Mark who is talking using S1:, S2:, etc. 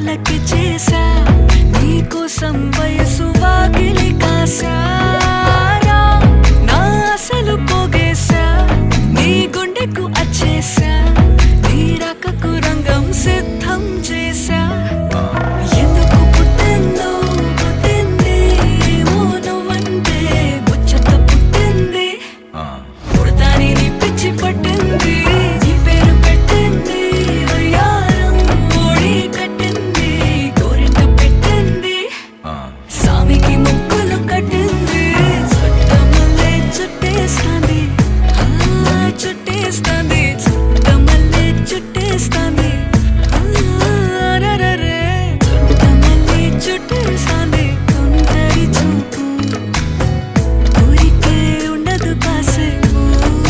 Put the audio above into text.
S1: కళ్ళకి చేసా నీకోసం వయసు వాకిలి కాసారా నా అసలు పోగేశా నీ గుండెకు అచ్చేసా నీ రాకకు రంగం సిద్ధం చేసా ఎందుకు పుట్టిందో పుట్టింది ఏమో నువ్వంటే ముచ్చట పుట్టింది పుడతాని నీ పిచ్చి పట్టి